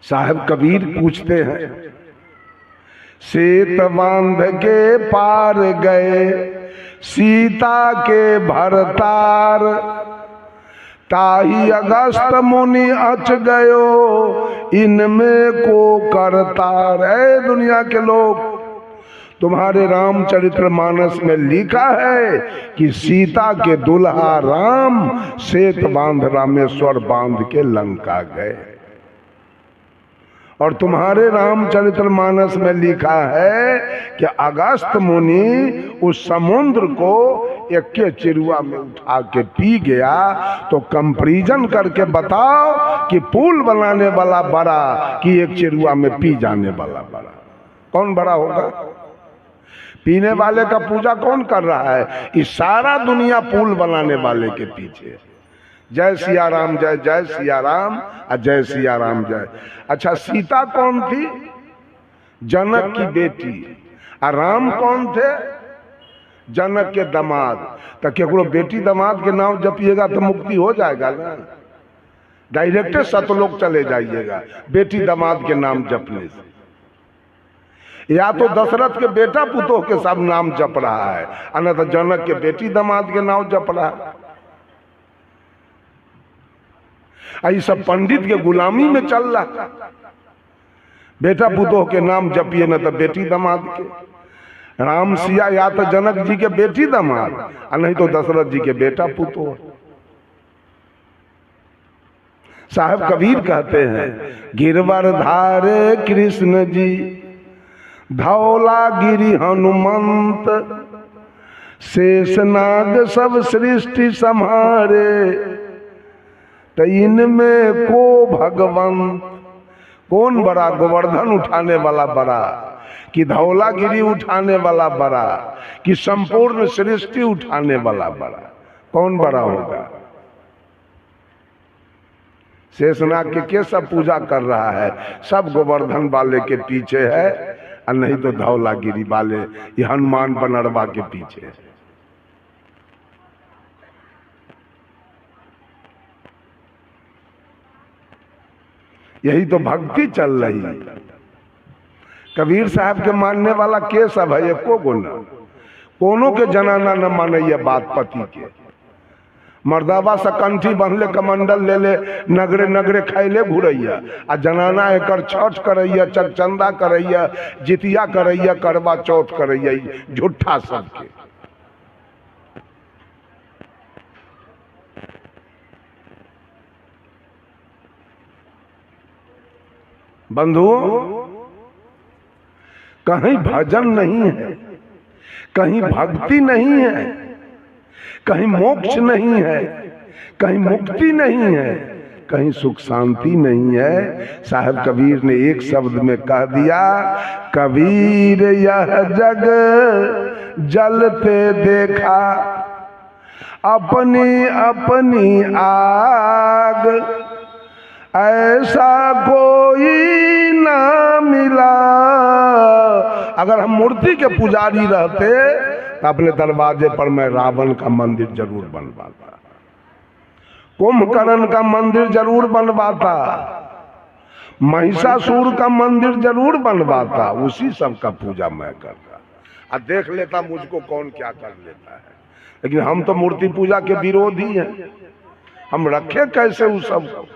साहब कबीर पूछते हैं, सेत बांध के पार गए सीता के भरतार, ताही अगस्त मुनि अच गयो इनमें को करतार। है दुनिया के लोग, तुम्हारे रामचरितमानस में लिखा है कि सीता के दुल्हा राम सेत बांध रामेश्वर बांध के लंका गए, और तुम्हारे रामचरितमानस में लिखा है कि अगस्त मुनि उस समुद्र को एक के चिरुआ में उठा के पी गया। तो कंपैरिजन करके बताओ कि पुल बनाने वाला बड़ा कि एक चिरुआ में पी जाने वाला बड़ा, कौन बड़ा होगा? पीने वाले का पूजा कौन कर रहा है? इस सारा दुनिया पुल बनाने वाले के पीछे। जय सिया राम, जय जय सिया राम, और जय सिया राम जय। अच्छा, सीता कौन थी? जनक की बेटी। और राम कौन थे? जनक के दामाद। तो केकरो बेटी दामाद के नाम जपिएगा तो मुक्ति हो जाएगा ना, डायरेक्ट सतलोक चले जाइएगा बेटी दामाद के नाम जपने से। या तो दशरथ के बेटा पुतोह के सब नाम जप रहा है, अन्य तो जनक के बेटी दामाद के नाम जप रहा है। ये सब पंडित के गुलामी में चल रहा। बेटा पुतोह के नाम जपिए न तो बेटी दामाद के। राम सिया या तो जनक जी के बेटी दामाद, और नहीं तो दशरथ जी के बेटा पुतोह। साहब कबीर कहते हैं, गिरवर धारे कृष्ण जी धौला गिरी हनुमंत, शेषनाग सब सृष्टि संहारे, तो इनमें को भगवंत। कौन बड़ा? गोवर्धन उठाने वाला बड़ा कि धौलागिरी उठाने वाला बड़ा कि संपूर्ण सृष्टि उठाने वाला बड़ा? कौन बड़ा होगा? शेषनाग के सब पूजा कर रहा है, सब गोवर्धन वाले के पीछे है, और नहीं तो धौलागिरी वाले ये हनुमान बनरवा के पीछे है। यही तो भक्ति चल रही है। कबीर साहब के मानने वाला के सब है? एको गुना कोनो के जनाना न माने ये बात पति के। मर्दावा से कंठी बंधले कमंडल ले ले नगरे नगरे खैले घुरैया, आ जनाना एकर छठ करैया, चंदा करैया, जितिया करैया, करवा चौथ करैया, झूठा सबके। बंधुओं, कहीं भजन नहीं है, कहीं भक्ति नहीं है, कहीं मोक्ष नहीं है, कहीं मुक्ति नहीं है, कहीं सुख शांति नहीं है। साहब कबीर ने एक शब्द में कह दिया, कबीर यह जग जलते देखा अपनी अपनी आग, ऐसा कोई ना मिला। अगर हम मूर्ति के पुजारी रहते तो अपने दरवाजे पर मैं रावण का मंदिर जरूर बनवाता, कुंभकर्ण का मंदिर जरूर बनवाता, महिषासुर का मंदिर जरूर बनवाता, उसी सब का पूजा मैं करता और देख लेता मुझको कौन क्या कर लेता है। लेकिन हम तो मूर्ति पूजा के विरोधी हैं, हम रखे कैसे उस सब को।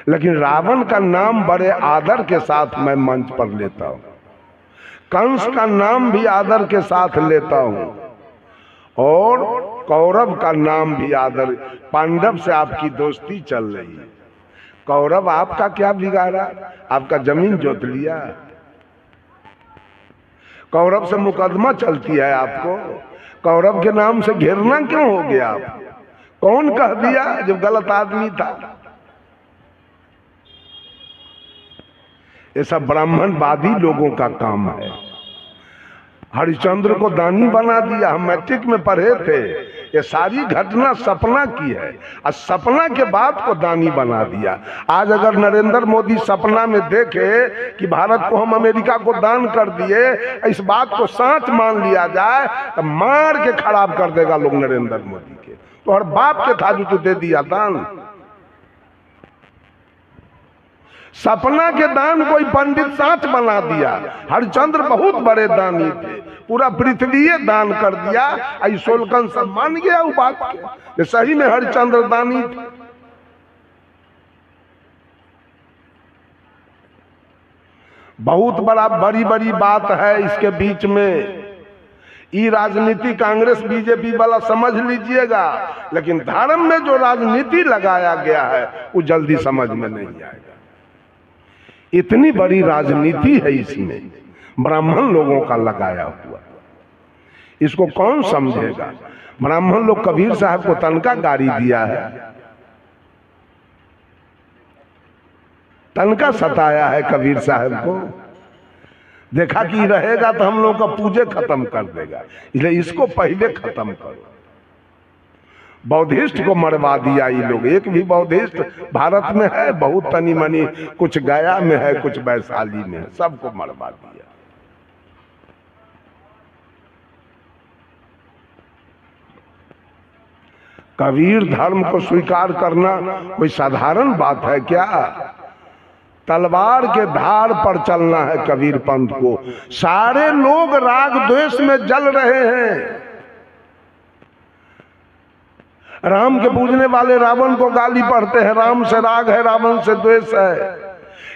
लेकिन रावण का नाम बड़े आदर के साथ मैं मंच पर लेता हूं, कंस का नाम भी आदर के साथ लेता हूं, और कौरव का नाम भी आदर। पांडव से आपकी दोस्ती चल रही है, कौरव आपका क्या बिगाड़ा? आपका जमीन जोत लिया। कौरव से मुकदमा चलती है आपको, कौरव के नाम से घेरना क्यों हो गया आपको? कौन कह दिया जब गलत आदमी था? ये सब ब्राह्मणवादी लोगों का काम है। हरिश्चंद्र को दानी बना दिया, हम मैट्रिक में पढ़े थे। ये सारी घटना सपना की है, और सपना के बाद को दानी बना दिया। आज अगर नरेंद्र मोदी सपना में देखे कि भारत को हम अमेरिका को दान कर दिए, इस बात को सच मान लिया जाए तो मार के खराब कर देगा लोग नरेंद्र मोदी के। तो हर बाप के था जो तू दे दिया दान। सपना के दान कोई पंडित साच बना दिया। हरिश्चंद्र बहुत बड़े दानी थे, पूरा पृथ्वी दान कर दिया। सोलकन सब मान गया वो बात के, सही में हरिश्चंद्र दानी थे। बहुत बड़ी बड़ी बात है इसके बीच में। ये राजनीति कांग्रेस बीजेपी वाला समझ लीजिएगा, लेकिन धर्म में जो राजनीति लगाया गया है वो जल्दी समझ में नहीं आएगा। इतनी बड़ी राजनीति है इसमें, ब्राह्मण लोगों का लगाया हुआ। इसको कौन समझेगा? ब्राह्मण लोग कबीर साहब को तनका गाड़ी दिया है, तनका सताया है कबीर साहब को। देखा कि रहेगा तो हम लोग का पूजे खत्म कर देगा, इसलिए इसको पहले खत्म करो। बौद्धिस्ट को मरवा दिया ये लोग। एक भी बौद्धिस्ट भारत में है? बहुत तनी मनी, कुछ गया में है, कुछ वैशाली में है, सबको मरवा दिया। कबीर धर्म को स्वीकार करना कोई साधारण बात है क्या? तलवार के धार पर चलना है कबीर पंथ को। सारे लोग राग द्वेष में जल रहे हैं। राम के पूजने वाले रावण को गाली पढ़ते हैं, राम से राग है, रावण से द्वेष है।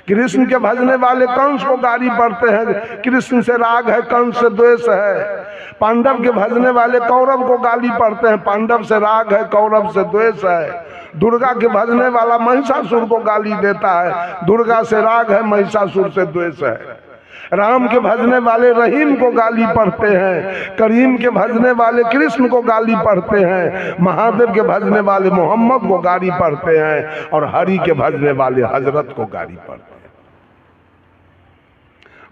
कृष्ण के भजने वाले कंस को गाली पढ़ते हैं, कृष्ण से राग है, कंस से द्वेष है। पांडव के भजने वाले कौरव को गाली पढ़ते हैं, पांडव से राग है, कौरव से द्वेष है। दुर्गा के भजने वाला महिषासुर को गाली देता है, दुर्गा से राग है, महिषासुर से द्वेष है। राम के भजने वाले रहीम को गाली पढ़ते हैं, करीम के भजने वाले कृष्ण को गाली पढ़ते हैं, महादेव के भजने वाले मोहम्मद को गाली पढ़ते हैं, और हरि के भजने वाले हजरत को गाली पढ़ते हैं।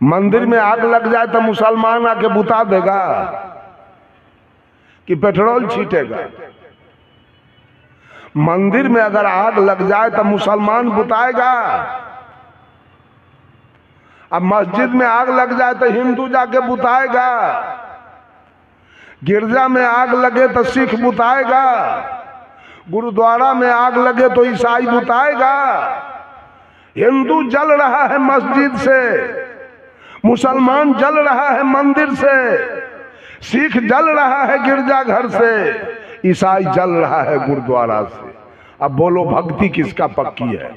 मंदिर में आग लग जाए तो मुसलमान आके बुता देगा कि पेट्रोल छीटेगा? मंदिर में अगर आग लग जाए तो मुसलमान बुताएगा। अब मस्जिद में आग लग जाए तो हिंदू जाके बुताएगा। गिरजा में आग लगे तो सिख बुताएगा। गुरुद्वारा में आग लगे तो ईसाई बुताएगा। हिंदू जल रहा है मस्जिद से, मुसलमान जल रहा है मंदिर से, सिख जल रहा है गिरजाघर से, ईसाई जल रहा है गुरुद्वारा से। अब बोलो भक्ति किसका पक्की है?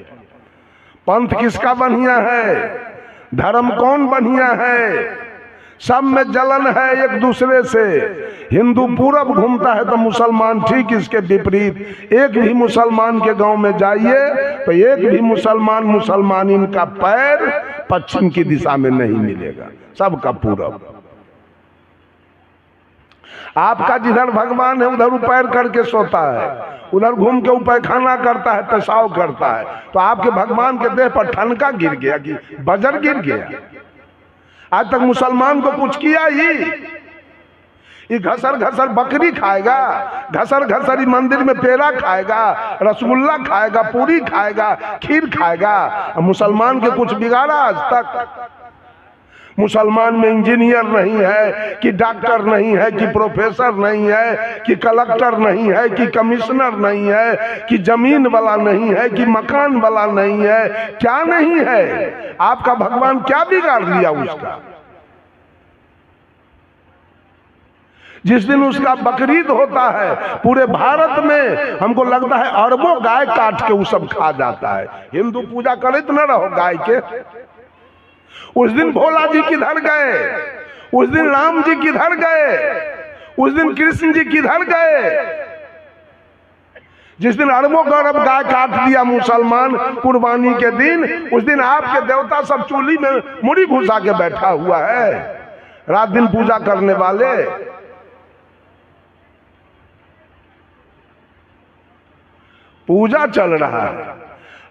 पंथ किसका बढ़िया है? धर्म कौन बढ़िया है? सब में जलन है एक दूसरे से। हिंदू पूरब घूमता है तो मुसलमान ठीक इसके विपरीत। एक भी मुसलमान के गांव में जाइए तो एक भी मुसलमान का पैर पश्चिम की दिशा में नहीं मिलेगा, सबका पूरब। आपका जिधर भगवान है उधर पैर करके सोता है, उधर घूम के पैखाना करता है, पेशाब करता है, तो आपके भगवान के देह पर ठनका गिर गया कि बजर गिर गया? आज तक मुसलमान को कुछ किया ये घसर घसर बकरी खाएगा, घसर घसर मंदिर में पेड़ा खाएगा, रसगुल्ला खाएगा, पूरी खाएगा, खीर खाएगा। मुसलमान के कुछ बिगाड़ा आज तक? मुसलमान में इंजीनियर नहीं है कि डॉक्टर नहीं है कि प्रोफेसर नहीं है कि कलेक्टर नहीं है कि कमिश्नर नहीं है कि जमीन वाला नहीं है कि मकान वाला नहीं है? क्या नहीं है? आपका भगवान क्या बिगाड़ लिया उसका? जिस दिन उसका बकरीद होता है पूरे भारत में हमको लगता है अरबों गाय काट के वो सब खा जाता है। हिंदू पूजा करे तो न रहो गाय के। उस दिन भोला जी किधर गए? उस दिन राम जी किधर गए? उस दिन कृष्ण जी किधर गए? जिस दिन अरबों गौरव गाय काट दिया मुसलमान कुर्बानी के दिन, उस दिन आपके देवता सब चूल्ही में मुड़ी घुसा के बैठा हुआ है, रात दिन पूजा करने वाले। पूजा चल रहा है,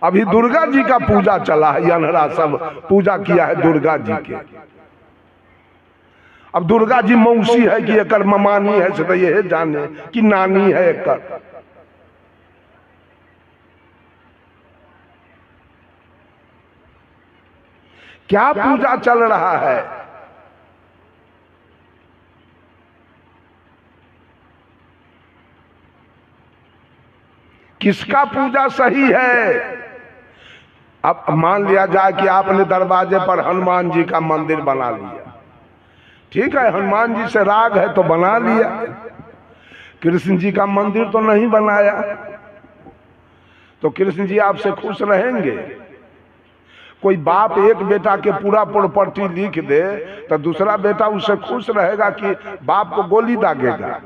अभी दुर्गा जी का पूजा चला है, अनहरा सब पूजा किया है दुर्गा जी के। अब दुर्गा जी मौसी है कि एकर ममानी है से तो ये जाने कि नानी है एकर। क्या पूजा चल रहा है? किसका पूजा सही है? अब मान लिया जाए कि आपने दरवाजे पर हनुमान जी का मंदिर बना लिया, ठीक है, हनुमान जी से राग है तो बना लिया, कृष्ण जी का मंदिर तो नहीं बनाया, तो कृष्ण जी आपसे खुश रहेंगे? कोई बाप एक बेटा के पूरा प्रॉपर्टी लिख दे तो दूसरा बेटा उससे खुश रहेगा कि बाप को गोली दागेगा?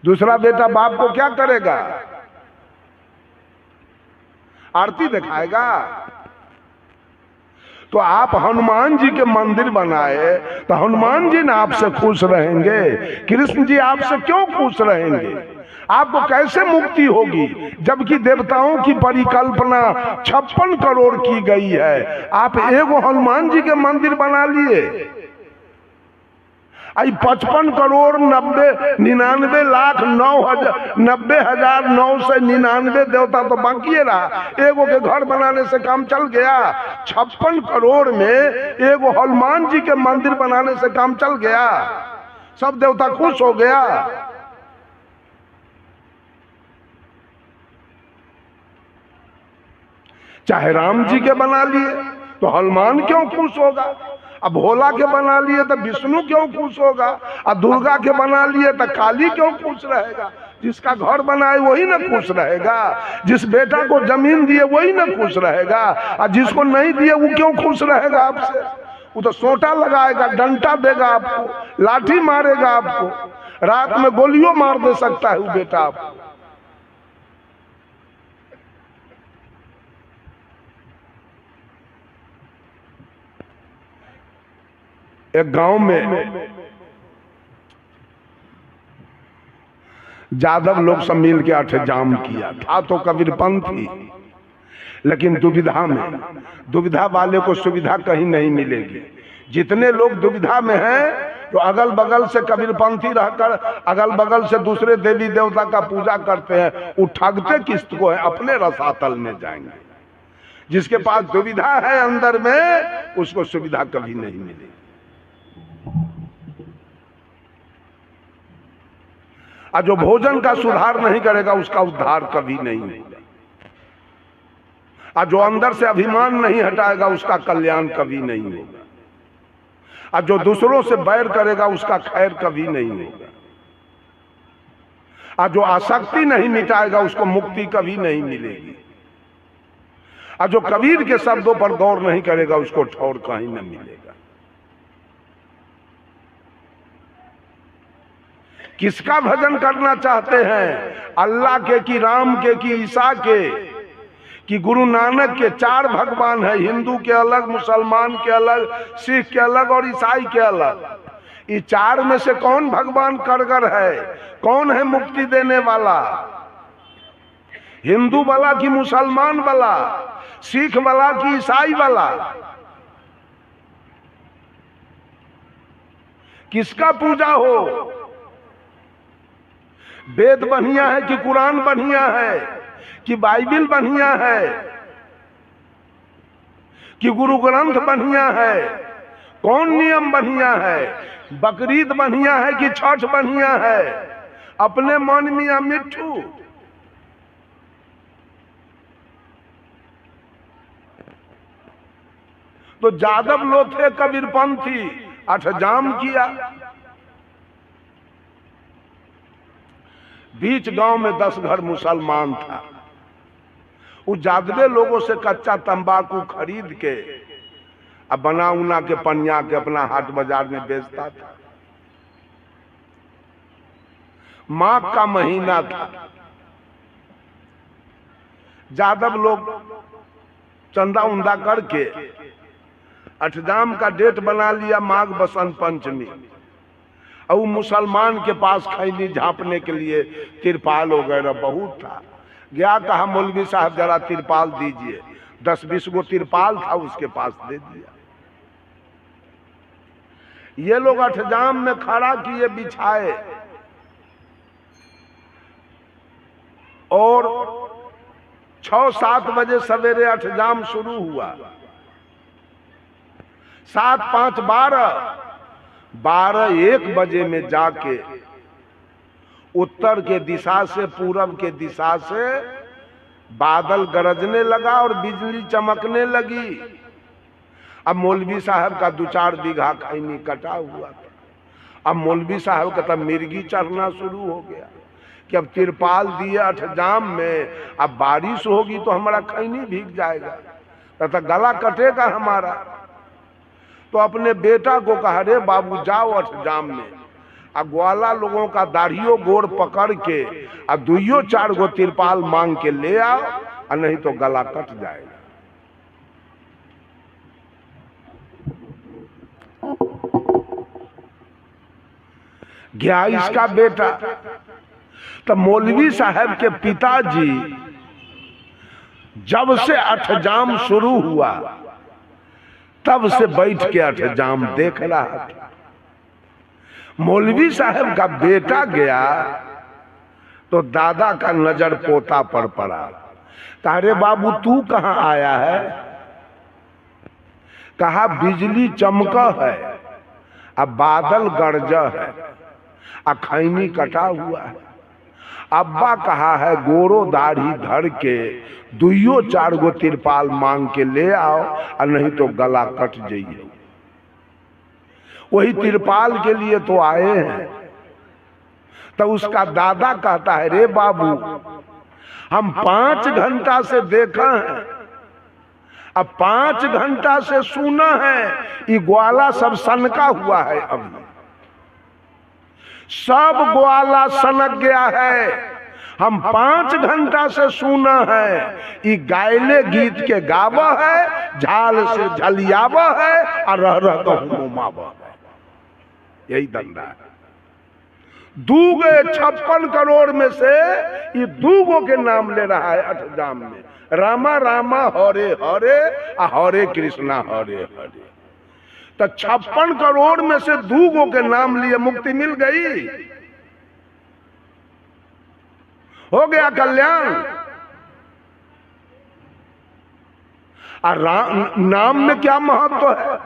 दूसरा बेटा बाप को क्या करेगा? आरती दिखाएगा? तो आप हनुमान जी के मंदिर बनाए तो हनुमान जी ना आपसे खुश रहेंगे? कृष्ण जी आपसे क्यों खुश रहेंगे? आपको कैसे मुक्ति होगी जबकि देवताओं की परिकल्पना 56 करोड़ की गई है, आप एगो हनुमान जी के मंदिर बना लिए। आई 55 करोड़ 99 लाख 90,999 देवता तो बाकी रहा, एगो के घर बनाने से काम चल गया। 56 करोड़ में एगो हनुमान जी के मंदिर बनाने से काम चल गया, सब देवता खुश हो गया। चाहे राम जी के बना लिए तो हनुमान क्यों खुश होगा? अब भोला के बना लिए तो विष्णु क्यों खुश होगा? और दुर्गा के बना लिए तो काली क्यों खुश रहेगा? जिसका घर बनाए वही ना खुश रहेगा, जिस बेटा को जमीन दिए वही ना खुश रहेगा, और जिसको नहीं दिए वो क्यों खुश रहेगा आपसे? वो तो सोटा लगाएगा, डंटा देगा आपको, लाठी मारेगा आपको, रात में गोलियों मार दे सकता है वो बेटा आपको। एक गांव में जादव लोग सब मिल के अठजाम किया था, तो कबीरपंथी, लेकिन दुविधा में, दुविधा वाले को सुविधा कहीं नहीं मिलेगी। जितने लोग दुविधा में हैं तो अगल बगल से कबीरपंथी रहकर अगल बगल से दूसरे देवी देवता का पूजा करते हैं, वो ठगते किस्त को है, अपने रसातल में जाएंगे। जिसके पास दुविधा है अंदर में उसको सुविधा कभी नहीं मिलेगी। और जो भोजन का सुधार नहीं करेगा उसका उद्धार कभी नहीं होगा, और जो अंदर से अभिमान नहीं हटाएगा उसका कल्याण कभी नहीं होगा, और जो दूसरों से बैर करेगा उसका खैर कभी नहीं होगा, और जो आसक्ति नहीं मिटाएगा उसको मुक्ति कभी नहीं मिलेगी, और जो कबीर के शब्दों पर गौर नहीं करेगा उसको ठौर कहीं न मिलेगा। किसका भजन करना चाहते हैं? अल्लाह के कि राम के कि ईसा के कि गुरु नानक के? 4 भगवान है, हिंदू के अलग, मुसलमान के अलग, सिख के अलग और ईसाई के अलग। ये 4 में से कौन भगवान कारगर है? कौन है मुक्ति देने वाला? हिंदू वाला कि मुसलमान वाला? सिख वाला कि ईसाई वाला? किसका पूजा हो? वेद बढ़िया है कि कुरान बढ़िया है कि बाइबिल बढ़िया है कि गुरु ग्रंथ बढ़िया है? कौन नियम बढ़िया है? बकरीद बढ़िया है कि छठ बढ़िया है? अपने मन मियां मिट्ठू। तो जादव लोग थे कबीरपंथी, अठजाम किया। बीच गांव में 10 घर मुसलमान था, वो जादवे लोगों से कच्चा तंबाकू खरीद के अब बना उना के पनिया के अपना हाट बाजार में बेचता था। माघ का महीना था, जादव लोग चंदा उंदा करके अठजाम का डेट बना लिया, माघ बसंत पंचमी। और मुसलमान के पास खैनी झांपने के लिए तिरपाल वगैरह बहुत था। गया, कहा मौलवी साहब जरा तिरपाल दीजिए। 10-20 गो तिरपाल था उसके पास, दे दिया। ये लोग अठजाम में खड़ा किए, बिछाए, और 6-7 बजे सवेरे अठजाम शुरू हुआ। 7-5 12-1 बजे में जाके उत्तर के दिशा से, पूरब के दिशा से बादल गरजने लगा और बिजली चमकने लगी। अब मौलवी साहब का 2-4 बीघा खैनी कटा हुआ था। अब मौलवी साहब का तब मिर्गी चढ़ना शुरू हो गया कि अब तिरपाल दिए अठजाम में, अब बारिश होगी तो हमारा खैनी भीग जाएगा, तो गला कटेगा हमारा। तो अपने बेटा को कहा, रे बाबू जाओ अठजाम में, अब ग्वाला लोगों का दाढ़ियों गोड़ पकड़ के अब 2-4 गो तिरपाल मांग के ले आओ, और नहीं तो गला कट जाएगा। गया इसका बेटा। तो मौलवी साहब के पिताजी जब से अठजाम शुरू हुआ तब से बैठ के अठजाम देख रहा था। मौलवी साहब का बेटा गया तो दादा का नजर पोता पर पड़ा। तारे बाबू तू कहां आया है? कहा बिजली चमका है, अब बादल गरजा है, खैनी कटा हुआ है। अब्बा कहा है गोरो दाढ़ी धर के 2-4 गो तिरपाल मांग के ले आओ, और नहीं तो गला कट जाइए। वही तिरपाल के लिए तो आए हैं। तो उसका दादा कहता है, रे बाबू हम 5 घंटा से देखा है, अब 5 घंटा से सुना है, ये ग्वाला सब सनका हुआ है, अभी सब ग्वाला सनक गया है। हम 5 घंटा से सुना है, ये गायले गीत के गावा है, झाल से झलियावा है, और रह रह कहूं मावा है। यही धंधा है। 56 करोड़ में से ये 2 के नाम ले रहा है अठजाम में, रामा रामा हरे हरे, हरे कृष्णा हरे हरे। तो 56 करोड़ में से 2 के नाम लिए मुक्ति मिल गई, हो गया कल्याण। और नाम में क्या महत्व है?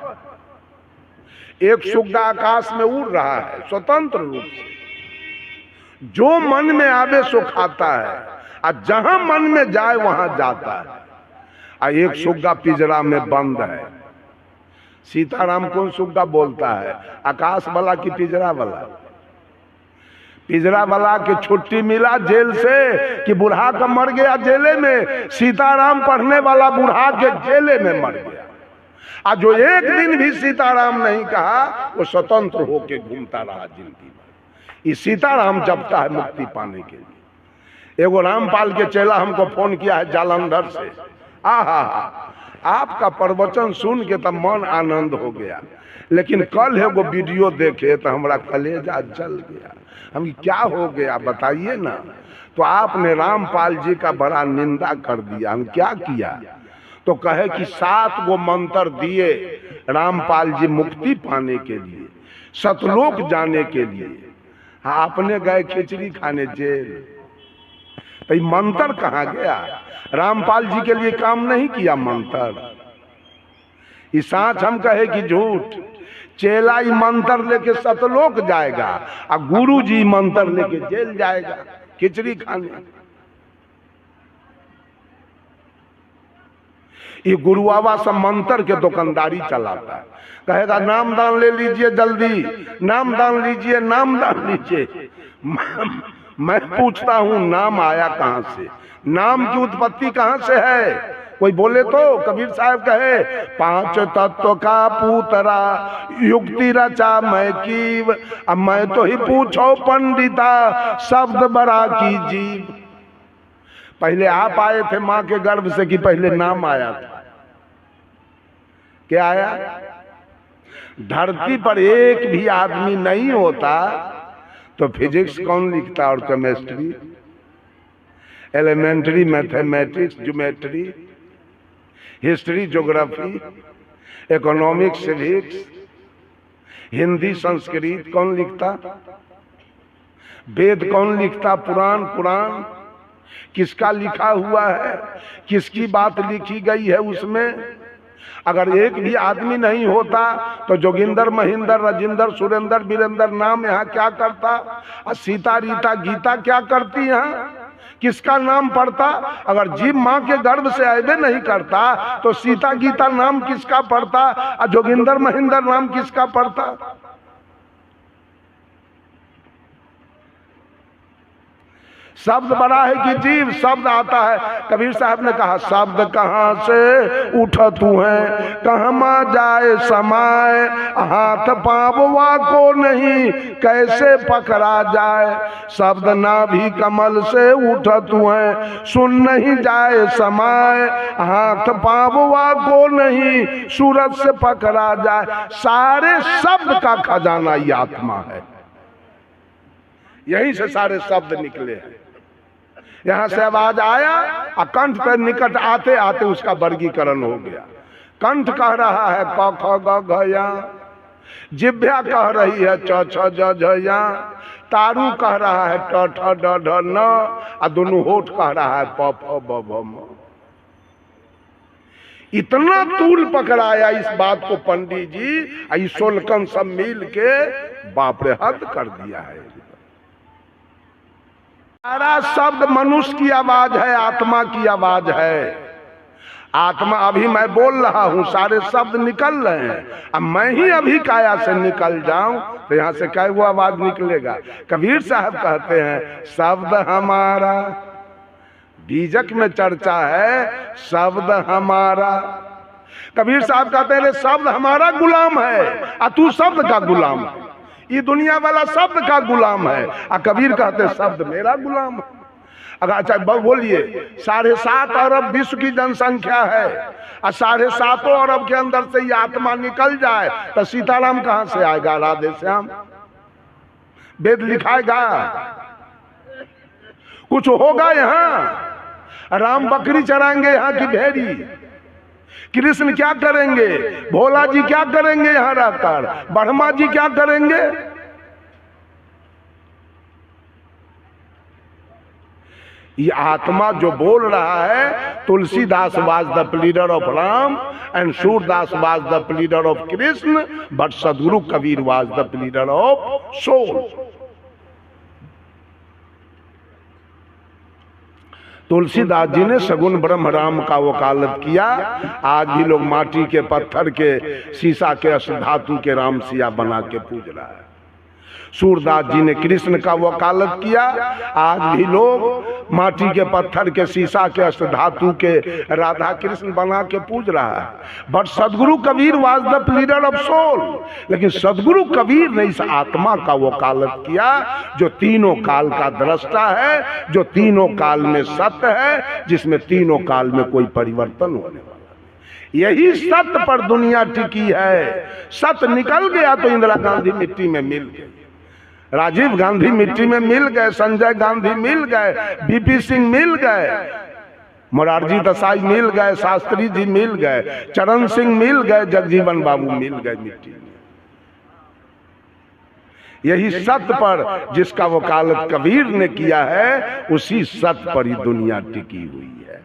एक सुग्गा आकाश में उड़ रहा है स्वतंत्र रूप से, जो मन में आवे सो खाता है, और जहां मन में जाए वहां जाता है। और एक सुग्गा पिंजरा में बंद है। सीताराम कौन सुग्गा बोलता है? आकाश वाला की पिंजरा वाला? पिंजरा वाला के छुट्टी मिला जेल से कि बुढ़ा का मर गया जेले में, सीताराम पढ़ने वाला बुढ़ा के जेले में मर गया। और जो एक दिन भी सीताराम नहीं कहा वो स्वतंत्र होके घूमता रहा जिंदगी भर। ये सीताराम जपता है मुक्ति पाने के लिए। एगो रामपाल के चेला हमको फोन किया है जालंधर से। आहा, आपका प्रवचन सुन के तो मन आनंद हो गया, लेकिन कल है वो वीडियो देखे तो हमारा कलेजा जल गया। हम क्या हो गया बताइए ना? तो आपने रामपाल जी का बड़ा निंदा कर दिया। हम क्या किया? तो कहे कि 7 गो मंत्र दिए रामपाल जी मुक्ति पाने के लिए, सतलोक जाने के लिए। हाँ, आपने गए खिचड़ी खाने जेल। तो मंत्र कहाँ गया? रामपाल जी के लिए काम नहीं किया मंत्र। इस साथ हम कहे कि झूठ। चेला ही मंत्र लेके सतलोक जाएगा और गुरु जी मंत्र लेके जेल जाएगा खिचड़ी खाने। ये गुरुआवा सब मंत्र के दुकानदारी चलाता है। कहेगा नाम दान ले लीजिए जल्दी, नाम दान लीजिए, नाम दान लीजिए। मैं पूछता हूं नाम आया कहां से? नाम की उत्पत्ति कहां से है? कोई बोले तो कबीर साहब कहे 5 तत्व का पूतरा युक्ति रचा मैं कीव, अब मैं तो ही पूछो पंडिता शब्द बड़ा की जीव। पहले आप आए थे मां के गर्भ से कि पहले नाम आया था? क्या आया? धरती पर एक भी आदमी नहीं होता तो फिजिक्स कौन लिखता और chemistry, elementary mathematics, geometry, history, geography, economics, civics, Hindi, Sanskrit कौन लिखता? वेद कौन लिखता? पुराण, पुराण किसका लिखा हुआ है? किसकी बात लिखी गई है उसमें? अगर एक भी आदमी नहीं होता तो जोगिंदर, महेंद्र, राजेंद्र, सुरेंद्र, वीरेंद्र नाम यहाँ क्या करता? और सीता, रीता, गीता क्या करती यहाँ? किसका नाम पढ़ता? अगर जीव माँ के गर्भ से आए नहीं करता तो सीता गीता नाम किसका पढ़ता और जोगिंदर महेंद्र नाम किसका पढ़ता? शब्द बड़ा है कि जीव, शब्द आता है। कबीर साहब ने कहा शब्द कहाँ से उठा तू है, कहाँ जाए समाए, हाथ पाँववा को नहीं कैसे पकड़ा जाए। शब्द नाभि कमल से उठा तू है, सुन नहीं जाए समाए, हाथ पाँववा को नहीं सूरत से पकड़ा जाए। सारे शब्द का खजाना ये आत्मा है, यहीं से सारे शब्द निकले हैं। यहां से आवाज आया और कंठ पर निकट आते आते उसका वर्गीकरण हो गया। कंठ कह रहा है क ख ग घ या, जिह्वा कह रही है च छ ज झ या, तारू कह रहा है ट ठ ड ढ न, और दोनों होठ कह रहा है प फ ब भ म। इतना तूल पकड़ाया इस बात को पंडित जी, सोलकन सब मिल के बाप रे हद कर दिया है। सारा शब्द मनुष्य की आवाज है, आत्मा की आवाज है। आत्मा अभी मैं बोल रहा हूं, सारे शब्द निकल रहे हैं। अब मैं ही अभी काया से निकल जाऊं तो यहां से क्या वो आवाज निकलेगा? कबीर साहब कहते हैं शब्द हमारा, बीजक में चर्चा है शब्द हमारा। कबीर साहब कहते हैं शब्द हमारा गुलाम है और तू शब्द का गुलाम है। ये दुनिया वाला शब्द का गुलाम है और कबीर कहते शब्द मेरा गुलाम है। अगर अच्छा बोलिए 7.5 अरब विश्व की जनसंख्या है और 7.5 अरब के अंदर से ये आत्मा निकल जाए तो सीताराम कहां से आएगा? राधे श्याम वेद लिखाएगा? कुछ होगा यहाँ? राम बकरी चराएंगे यहाँ की भेड़ी? कृष्ण क्या करेंगे? भोला जी क्या करेंगे यहाँ रहकर? ब्रह्मा जी क्या करेंगे? ये आत्मा जो बोल रहा है, Tulsidas was the pleader of Ram and Surdas was the pleader of Krishna, but Sadguru Kabir was the pleader of soul. Tulsidas ji ने सगुन ब्रह्म राम का वकालत किया। आज भी लोग माटी के, पत्थर के, शीशा के, अष्टधातु के राम सिया बना के पूज रहा है। सूरदास जी ने कृष्ण का वकालत किया। आज भी लोग माटी के, पत्थर के, शीशा के, अष्टधातु के राधा कृष्ण बना के पूज रहा है। But Sadguru Kabir was the pleader of soul. लेकिन सदगुरु कबीर ने इस आत्मा का वकालत किया जो तीनों काल का दृष्टा है, जो तीनों काल में सत्य है, जिसमें तीनों काल में कोई परिवर्तन होने वाला। यही सत्य पर दुनिया टिकी है। सत्य निकल गया तो इंदिरा गांधी मिट्टी में मिल गई, राजीव गांधी मिट्टी में मिल गए, संजय गांधी मिल गए, बीपी सिंह मिल गए, मोरारजी देसाई मिल गए, शास्त्री जी मिल गए, चरण सिंह मिल गए, जगजीवन बाबू मिल गए मिट्टी में। यही सत्य पर जिसका वकालत कबीर ने किया है, उसी सत्य पर ही दुनिया टिकी हुई है।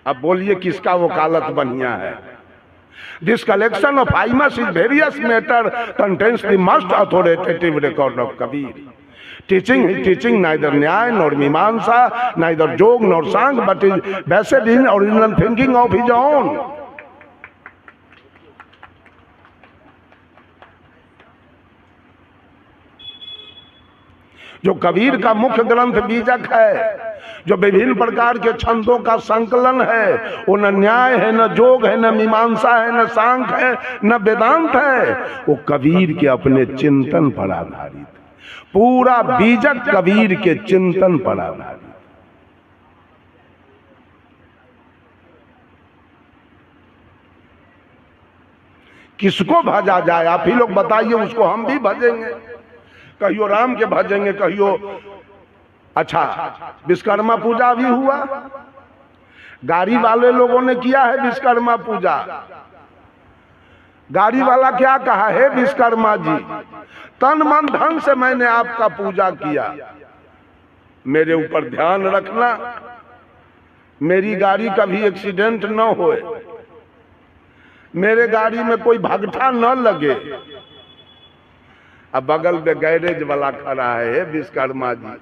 अब बोलिए किसका वकालत बढ़िया है? This collection of hymns in various matter contains the most authoritative record of Kabir. Teaching neither Nyaya nor Mimamsa, neither Jog nor Sang, but is based in original thinking of his own. जो कबीर का मुख्य ग्रंथ बीजक है, जो विभिन्न प्रकार के छंदों का संकलन है, वो न न्याय है, न जोग है, न मीमांसा है, न सांख है, न वेदांत है। वो कबीर के अपने चिंतन पर आधारित, पूरा बीजक कबीर के चिंतन पर आधारित। किसको भजा जाए? आप ही लोग बताइए, उसको हम भी भजेंगे। कहियो राम के भजेंगे, कहियो अच्छा विश्वकर्मा पूजा भी हुआ, गाड़ी वाले लोगों ने किया है विश्वकर्मा पूजा। गाड़ी वाला क्या कहा है? विश्वकर्मा जी, तन मन धन से मैंने आपका पूजा किया, मेरे ऊपर ध्यान रखना, मेरी गाड़ी कभी एक्सीडेंट न होए, मेरे गाड़ी में कोई भगठा न लगे। अब बगल में गैरेज वाला खड़ा है, विश्वकर्मा जी,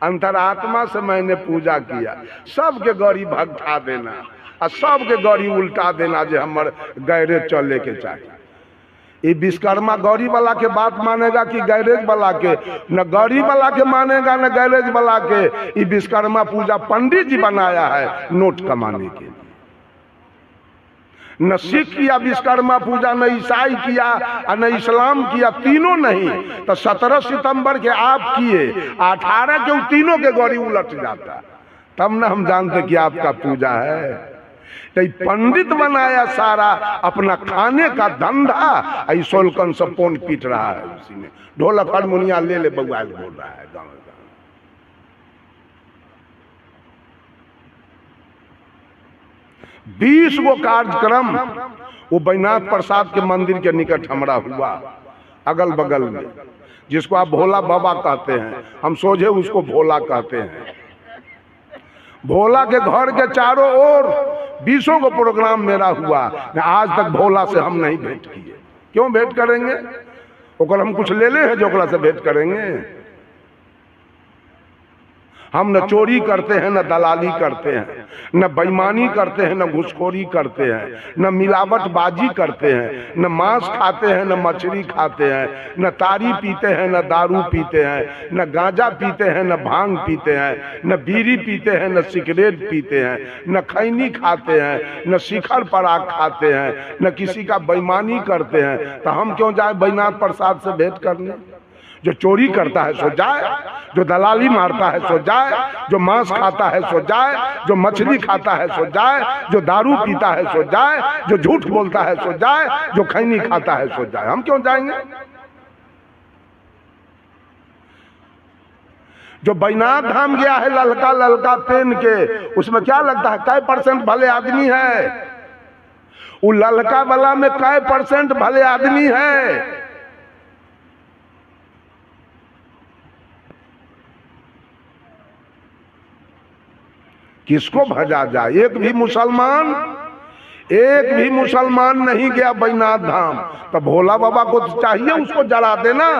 अंतरात्मा से मैंने पूजा किया, सबके गौरी भगठा देना और सबके गौरी उल्टा देना जे हमर गैरेज चले के चाहिए। ये विश्वकर्मा गौरी वाला के बात मानेगा कि गैरेज वाला के? न गौरी वाला के मानेगा न गैरेज वाला के। ये विश्वकर्मा पूजा पंडित जी बनाया है नोट कमाने के लिए। न सिख किया विश्वकर्मा पूजा, न ईसाई किया और न इस्लाम किया, तीनों नहीं। तो 17 सितंबर के आप किए, 18 के तीनों के गौरी उलट जाता, तब न हम जानते कि आपका पूजा है। तो पंडित बनाया सारा अपना खाने का धंधा, सोलकन सब पोन पीट रहा है उसी में, ढोलक हारमोनिया ले बउआल बोल रहा है गाँव गाँव। बीस गो कार्यक्रम वो बैजनाथ प्रसाद के मंदिर के निकट हमरा हुआ, अगल बगल में, जिसको आप भोला बाबा कहते हैं, हम सोझे उसको भोला कहते हैं। भोला के घर के चारों ओर 20 को प्रोग्राम मेरा हुआ, आज तक भोला से हम नहीं भेंट किए। क्यों भेंट करेंगे? ओकर हम कुछ ले ले हैं जो ओकरा से भेंट करेंगे? हम न चोरी करते हैं, न दलाली करते हैं, न बेईमानी करते हैं, न घुसखोरी करते हैं, न मिलावटबाजी करते हैं, न मांस खाते हैं, न मछली खाते हैं, न तारी पीते हैं, न दारू पीते हैं, न गांजा पीते हैं, न भांग पीते हैं, न बीड़ी पीते हैं, न सिगरेट पीते हैं, न खैनी खाते हैं, न शिखर पराग खाते हैं, न किसी का बेईमानी करते हैं। तो हम क्यों जाए बैजनाथ प्रसाद से भेंट करने? जो चोरी करता है सो जाए, जो दलाली मारता है सो जाए, जो मांस खाता है सो जाए, जो मछली खाता है सो जाए, जो दारू पीता है सो जाए, जो झूठ बोलता है सो जाए, जो खैनी खाता है सो जाए। हम क्यों जाएंगे? जो बैजनाथ धाम गया है ललका ललका पेन के, उसमें क्या लगता है कै % भले आदमी है? वो ललका वाला में कै % भले आदमी है? किसको भजा जाए? एक भी मुसलमान नहीं गया बैजनाथ धाम। तो भोला बाबा को तो चाहिए उसको जला देना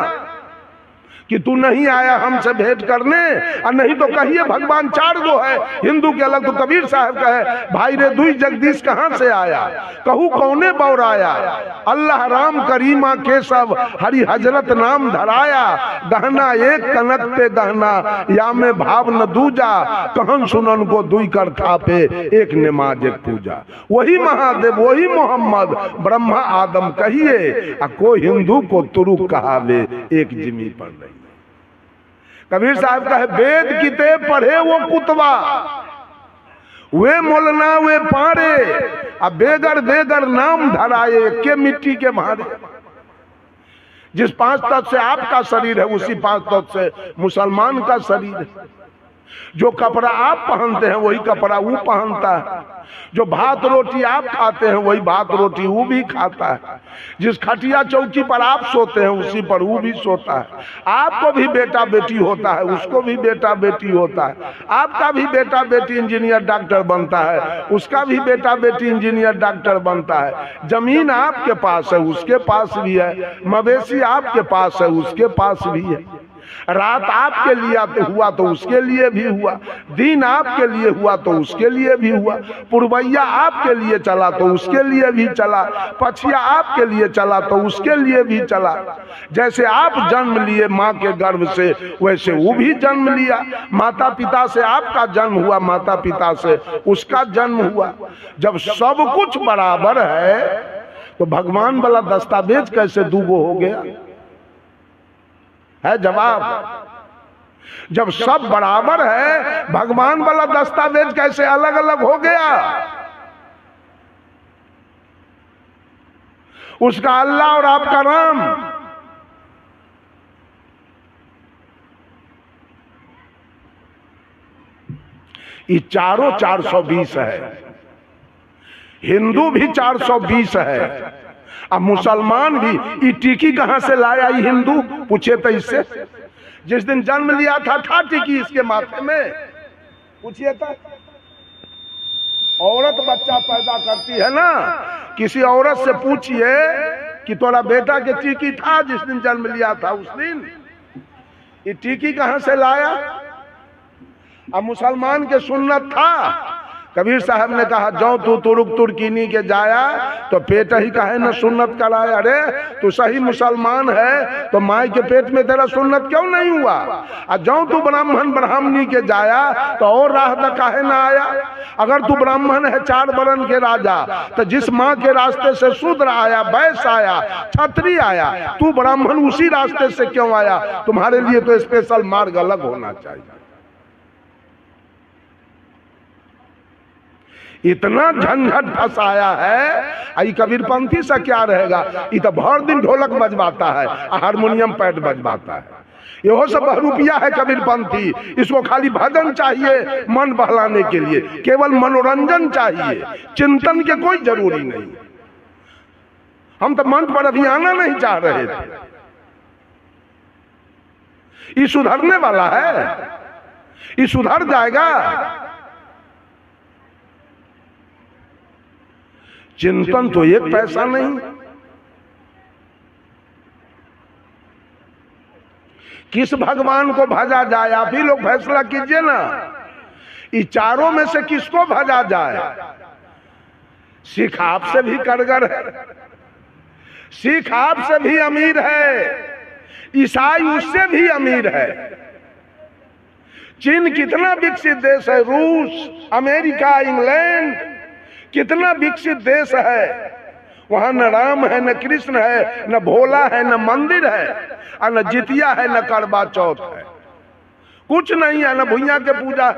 कि तू नहीं आया हमसे भेंट करने, और नहीं तो कहिए भगवान 4 गो है, हिंदू के अलग। तो कबीर साहब कहे भाई रे दुई जगदीश कहाँ से आया, कहू कौने बौराया, अल्लाह राम करीमा के सब हरि हजरत नाम धराया, गहना एक कनक पे गहना या में भाव न दूजा, कहन सुनन को दुई कर था पे एक नमाज एक पूजा। वही महादेव वही मोहम्मद ब्रह्मा आदम कहिए, को हिंदू को तुरुक कहावे एक जिमी पर नहीं। कबीर साहब का है वेद किते पढ़े वो कुतवा, वे मोलना वे पारे, अब बेगर बेगर नाम धराए के मिट्टी के मारे। जिस 5 तत्व से आपका शरीर है उसी 5 तत्व से मुसलमान का शरीर है। जो कपड़ा आप पहनते हैं वही कपड़ा वो पहनता है, जो भात रोटी आप खाते हैं वही भात रोटी वो भी खाता है, जिस खटिया चौकी पर आप सोते हैं उसी पर वो भी सोता है। आपको भी बेटा बेटी होता है, उसको भी बेटा बेटी होता है। आपका भी बेटा बेटी इंजीनियर डॉक्टर बनता है, उसका भी बेटा बेटी इंजीनियर डॉक्टर बनता है। जमीन आपके पास है उसके पास भी है, मवेशी आपके पास है उसके पास भी है। रात आपके लिए हुआ तो उसके लिए भी हुआ, दिन आपके लिए हुआ तो उसके लिए भी हुआ, पुरवैया आपके लिए चला तो उसके लिए भी चला, पछिया आपके लिए चला तो उसके लिए भी चला। जैसे आप जन्म लिए माँ के गर्भ से वैसे वो भी जन्म लिया। माता पिता से आपका जन्म हुआ, माता पिता से उसका जन्म हुआ। जब सब कुछ बराबर है तो भगवान वाला दस्तावेज कैसे दूगो हो गया है? जवाब, जब सब बराबर है भगवान वाला दस्तावेज कैसे अलग अलग हो गया? उसका अल्लाह और आपका राम। ये चारों 420 है, हिंदू भी 420 है, अब मुसलमान भी। ये टिकी कहां से लाया ये हिंदू? पूछे तो इससे। जिस दिन जन्म लिया था टिकी इसके माथे में? पूछिए तो। औरत बच्चा पैदा करती है ना, किसी औरत से पूछिए कि तोरा बेटा के टिकी था जिस दिन जन्म लिया था उस दिन, ये टिकी कहां से लाया? अब मुसलमान के सुन्नत था, कबीर साहब ने कहा जो तू तुरुक तुर्कीनी के जाया तो पेट ही कहे न सुन्नत कराया। अरे तू सही मुसलमान है तो माई के पेट में तेरा सुन्नत क्यों नहीं हुआ? और जो तू ब्राह्मण ब्राह्मणी के जाया तो और राह न काहे न आया? अगर तू ब्राह्मण है 4 वर्ण के राजा तो जिस माँ के रास्ते से शूद्र आया, वैश्य आया, क्षत्रिय आया, तू ब्राह्मण उसी रास्ते से क्यों आया? तुम्हारे लिए तो स्पेशल मार्ग अलग होना चाहिए। इतना झंझट फंसाया है। आई कबीरपंथी से क्या रहेगा? ये तो भर दिन ढोलक बजवाता है, हारमोनियम पैड बजवाता है। यहो सब बहरूपिया है कबीरपंथी। इसको खाली भजन चाहिए मन बहलाने के लिए, केवल मनोरंजन चाहिए, चिंतन के कोई जरूरी नहीं। हम तो मंच पर अभी आना नहीं चाह रहे थे। ये सुधरने वाला है, ये सुधर जाएगा। चिंतन तो एक पैसा नहीं। किस भगवान को भजा जाए? आप ही लोग फैसला कीजिए ना। इस चारों में से किसको भजा जाए? सिख आपसे भी कड़गर है, सिख आपसे भी अमीर है, ईसाई उससे भी अमीर है। चीन कितना विकसित देश है, रूस, अमेरिका, इंग्लैंड कितना विकसित देश है। वहां न राम है, न कृष्ण है, न भोला है, न मंदिर है, और न जितिया है, न करवा चौथ है। कुछ नहीं है, न भुइया के पूजा।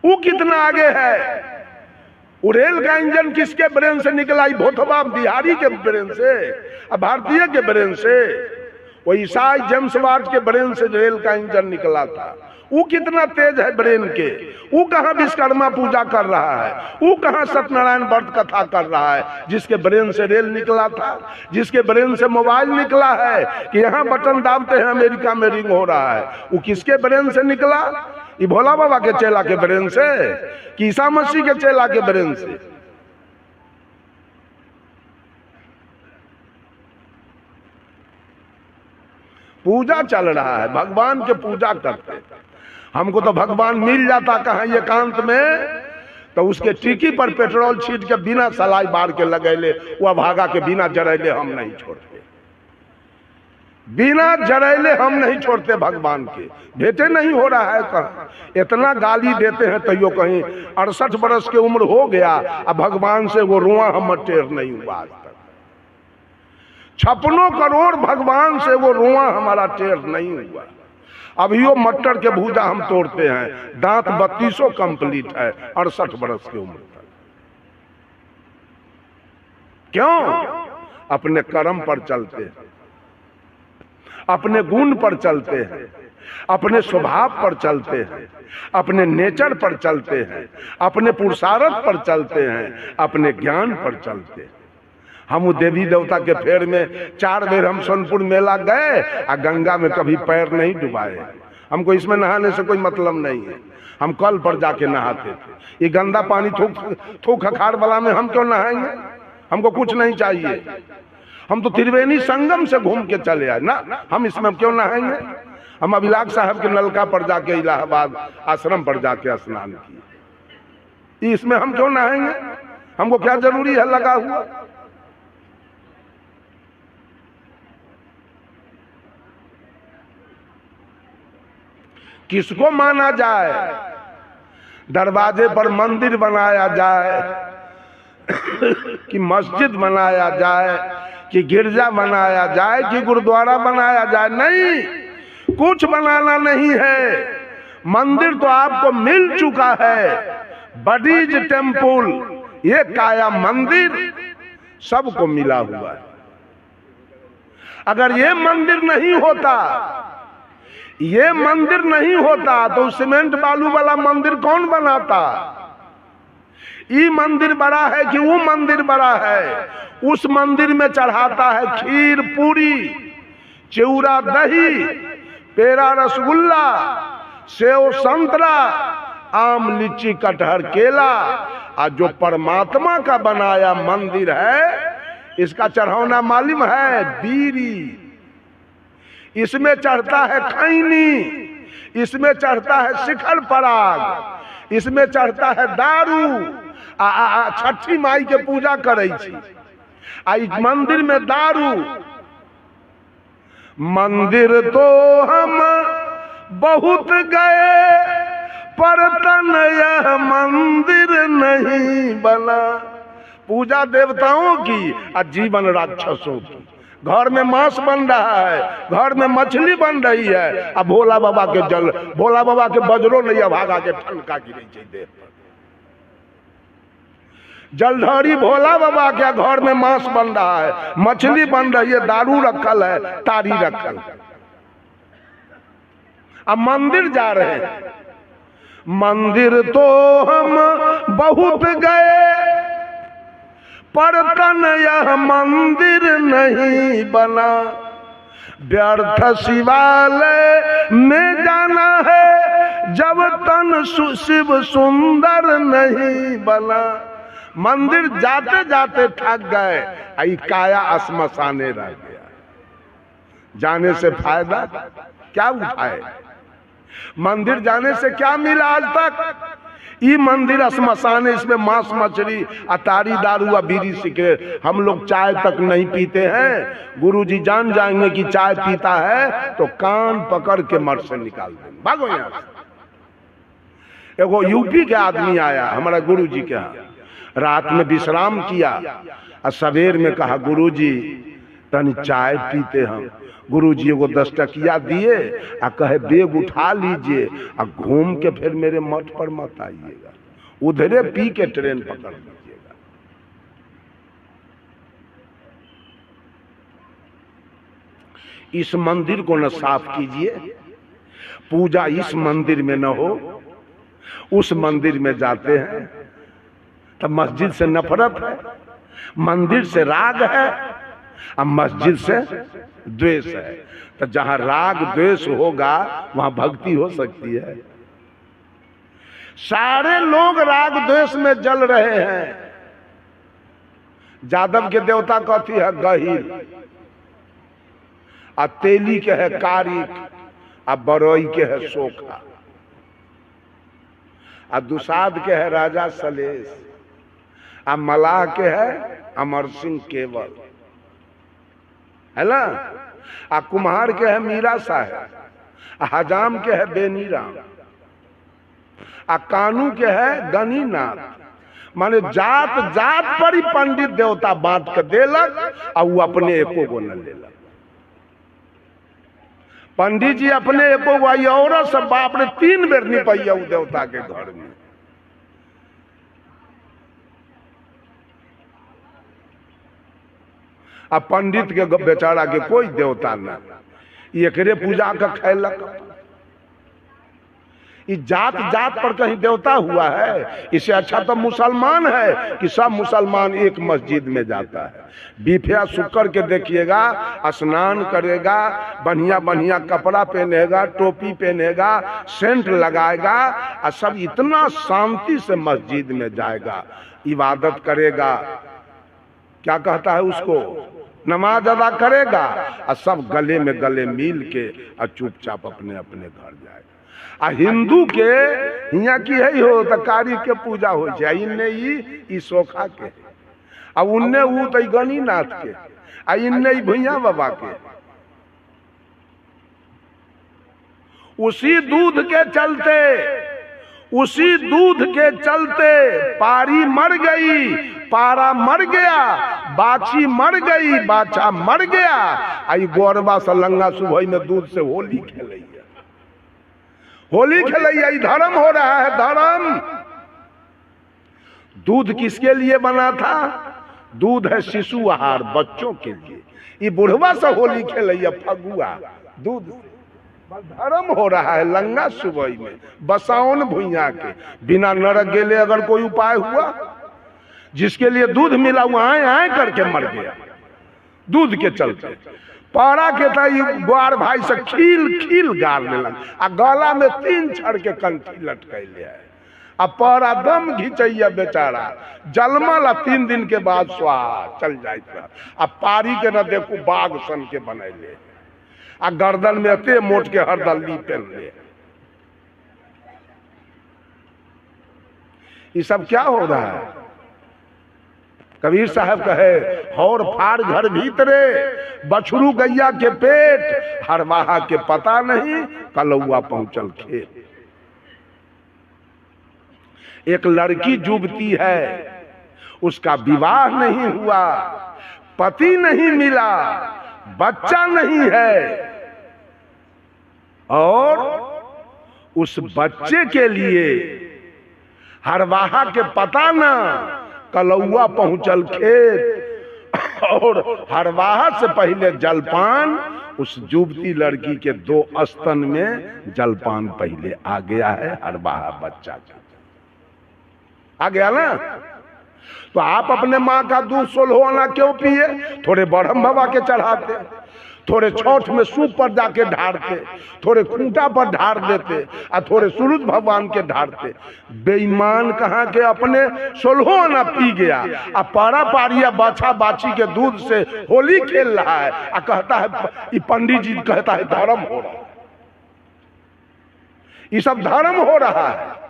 वो कितना आगे है। वो रेल का इंजन किसके ब्रेन से निकला? भोथबा बिहारी के ब्रेन से, भारतीय के ब्रेन से। वो ईसाई जेम्स वाट के ब्रेन से रेल का इंजन निकला था। वो कितना तेज है ब्रेन के। वो कहाँ विश्वकर्मा पूजा कर रहा है, वो कहाँ सत्यनारायण व्रत कथा कर रहा है, जिसके ब्रेन से रेल निकला था, जिसके ब्रेन से मोबाइल निकला है कि यहाँ बटन दाबते हैं अमेरिका में रिंग हो रहा है। वो किसके ब्रेन से निकला? ये भोला बाबा के चेला के ब्रेन से कि ईसा मसीह के चेला के ब्रेन से? पूजा चल रहा है, भगवान के पूजा करते। हमको तो भगवान मिल जाता कहाँ एकांत में, तो उसके टिकी पर पेट्रोल छीट के बिना सलाई बार के लगैले, वह भागा के बिना जरैले हम नहीं छोड़ते, बिना जरैले हम नहीं छोड़ते भगवान के। भेंटे नहीं हो रहा है कहाँ। इतना गाली देते हैं तैयो कहीं 68 बरस की उम्र हो गया, अब भगवान से वो रुआ हम टेढ़ नहीं हुआ आज तक। 56 करोड़ भगवान से वो रुआ हमारा टेढ़ नहीं हुआ। अभी वो मटर के भूजा हम तोड़ते हैं, दांत 3200 कंप्लीट है 68 बरस की उम्र तक। क्यों? अपने कर्म पर चलते हैं, अपने गुण पर चलते हैं, अपने स्वभाव पर चलते हैं, अपने नेचर पर चलते हैं, अपने पुरुषार्थ पर चलते हैं, अपने ज्ञान पर चलते हैं। हम देवी देवता के फेर में 4 बेर हम सोनपुर मेला गए और गंगा में कभी पैर नहीं डुबाए। हमको इसमें नहाने से कोई मतलब नहीं है। हम कल पर जाके नहाते थे। ये गंदा पानी थूक खखाड़ वाला में हम क्यों नहाएंगे? हमको कुछ नहीं चाहिए। हम तो त्रिवेणी संगम से घूम के चले आए ना, हम इसमें क्यों नहाएंगे? हम अभिलाष साहब के नलका पर जाके इलाहाबाद आश्रम पर जाके स्नान किए। इसमें हम क्यों नहाएंगे? हमको क्या जरूरी है लगा हुआ? किसको माना जाए? दरवाजे पर मंदिर बनाया जाए कि मस्जिद बनाया जाए कि गिरजा बनाया जाए कि गुरुद्वारा बनाया जाए? नहीं, कुछ बनाना नहीं है। मंदिर तो आपको मिल चुका है। बडीज टेम्पल, ये काया मंदिर सबको मिला हुआ है। अगर ये मंदिर नहीं होता, ये मंदिर नहीं होता तो सीमेंट बालू वाला मंदिर कौन बनाता? ये मंदिर बड़ा है कि वो मंदिर बड़ा है? उस मंदिर में चढ़ाता है खीर पूरी, चिवड़ा दही, पेड़ा रसगुल्ला, सेव संतरा, आम लीची कटहर केला। और जो परमात्मा का बनाया मंदिर है, इसका चढ़ाना मालूम है? बीरी। इसमें चढ़ता है खैनी, इसमें चढ़ता है शिखर पराग, इसमें चढ़ता है दारू। छठी माई के पूजा करे छी आ मंदिर में दारू। मंदिर तो हम बहुत गए पर तन यह मंदिर नहीं बना। पूजा देवताओं की और जीवन राक्षसों की। घर में मांस बन रहा है, घर में मछली बन रही है, अब भोला बाबा के भोला बाबा के बजरो नहीं भागा के ठनका गिरे देह पर। जलधारी भोला बाबा के घर में मांस बन रहा है, मछली बन रही है, दारू रखल है, तारी रखल है। अब मंदिर जा रहे हैं। मंदिर तो हम बहुत गए पर तन यह मंदिर नहीं बना। व्यर्थ शिवालय में जाना है जब तन शिव सुंदर नहीं बना। मंदिर जाते जाते थक गए, आई काया श्मशाने रह गया। जाने से फायदा क्या उठाए? मंदिर जाने से क्या मिला आज तक? ये मंदिर श्मशान है, इसमें मांस मछली अतारी दारू बीड़ी सिगरेट। हम लोग चाय तक नहीं पीते हैं। गुरुजी जान जाएंगे कि चाय पीता है तो कान पकड़ के मर से निकाल देंगे। भागो यहाँ से। एगो यूपी के आदमी आया हमारा गुरुजी के यहाँ, रात में विश्राम किया और सवेर में कहा गुरुजी तनी चाय पीते हम। गुरुजी को 10 टकिया दिए और कहे बेग उठा लीजिए और घूम के फिर मेरे मठ पर मत आइएगा, उधरे पी के ट्रेन पकड़ लीजिएगा। इस मंदिर को न साफ कीजिए, पूजा इस मंदिर में न हो। उस मंदिर में जाते हैं तो मस्जिद से नफरत है, मंदिर से राग है और मस्जिद से द्वेष है। तो जहां राग द्वेष होगा वहां भक्ति हो सकती है। सारे लोग राग द्वेष में जल रहे हैं। जादव के देवता कथी है? गहिर। आ तेली के है कारिक, आ बरोई के है सोखा, आ दुसाद के है राजा सलेश, आ मलाह के है अमर सिंह केवल, है ना। आ कुम्हार के है मीरा साहब, आ हजाम के है बेनी राम, आ कानू के है गनीनाथ। माने जात जात पर ही पंडित देवता बांट के देलक और वो अपने एको को न लेलक। पंडित जी अपने एको गो और सब बाप ने 3 बेर नहीं पैया देवता के घर में। आ पंडित के बेचारा के कोई देवता न, एकरे पूजा का खैलक। ये जात जात पर कहीं देवता हुआ है? इससे अच्छा तो मुसलमान है कि सब मुसलमान एक मस्जिद में जाता है। बीफिया शुक्र के देखिएगा, स्नान करेगा, बढ़िया बढ़िया कपड़ा पहनेगा, टोपी पहनेगा, सेंट लगाएगा और सब इतना शांति से मस्जिद में जाएगा, इबादत करेगा। क्या कहता है उसको? नमाज अदा करेगा और सब गले में गले मिल के और चुपचाप अपने अपने घर जाएगा। आ हिंदू के हिया की है हो तो कारी के पूजा हो जाए, इन्ने ई सोखा के, अब उन्ने वो तो गनीनाथ के, आ इन्ने भैया बाबा के। उसी दूध के चलते, उसी दूध के चलते पारी मर गई, पारा मर गया, बाछी मर गई, बाछा मर गया। आई गोरबा सलंगा सुबह में दूध से होली खेलैया, होली खेलैया। धर्म हो रहा है, धर्म। दूध किसके लिए बना था? दूध है शिशु आहार, बच्चों के लिए। ये बुढ़वा से होली खेलैया, फगुआ दूध। धर्म हो रहा है लंगा सुबह में, बसाउन भुइया के। बिना नरक गेले अगर कोई उपाय हुआ, जिसके लिए दूध मिला वो आए आए करके मर गया दूध के चलते। पारा के ग्वार भाई से खील खील गाड़ देलक आ गला में 3 छड़ के कंठी लटकैले है। अब पारा दम घिंचैया बेचारा, जलमल 3 दिन के बाद स्वाहा चल जाता। अब पारी के न देखू बाघ सन के बनैले आ गर्दन में एते मोट के हरदल्ली पहन ले। ये सब क्या हो रहा है? कबीर साहब कहे, और फाड़ घर भीतरे, बछरू गैया के पेट, हरवाहा के पता नहीं, कलौआ पहुंचल खेत। एक लड़की जुबती है, उसका विवाह नहीं हुआ, पति नहीं मिला, बच्चा नहीं है, और उस बच्चे के लिए हरवाहा के पता ना, कलौआ पहुंचल खेत। और हरवाहा से पहले जलपान, उस जुबती लड़की के 2 स्तन में जलपान पहले आ गया है, हरवाहा बच्चा का आ गया ना। तो आप अपने माँ का दूध 16 आना क्यों पिए? थोड़े ब्रह्म बाबा के चढ़ाते, थोड़े छठ में सूप पर जाके ढारते, थोड़े खूंटा पर ढार देते, और थोड़े सूरज भगवान के ढारते। बेईमान कहाँ के अपने 16 आना पी गया, और पारा पारिया बाछा बाछी के दूध से होली खेल रहा है, और कहता है, ये पंडित जी कहता है धर्म हो रहा है। ये सब धर्म हो रहा है।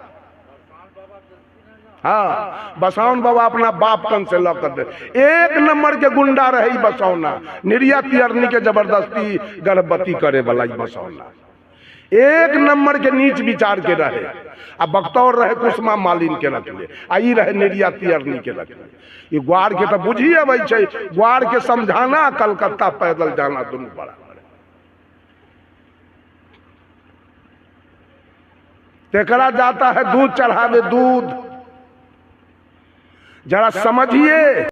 हाँ, बसौन बाबा अपना बाप कन से लौकर दे, 1 नंबर के गुंडा रही बसौना, निर्यात तियरनी के जबरदस्ती गर्भवती करे वाला बसौना, 1 नंबर के नीच विचार के रहे। अब बख्तौर रहे कुसमा मालिन के रखले, आई रहे निर्यात तियरनी के रखले। ये ग्वार के तो बुझिए वही, ग्वार के समझाना, कलकत्ता पैदल जाना, दोनों बड़ा। तेकरा जाता है दूध चढ़ावे, दूध जरा समझिए।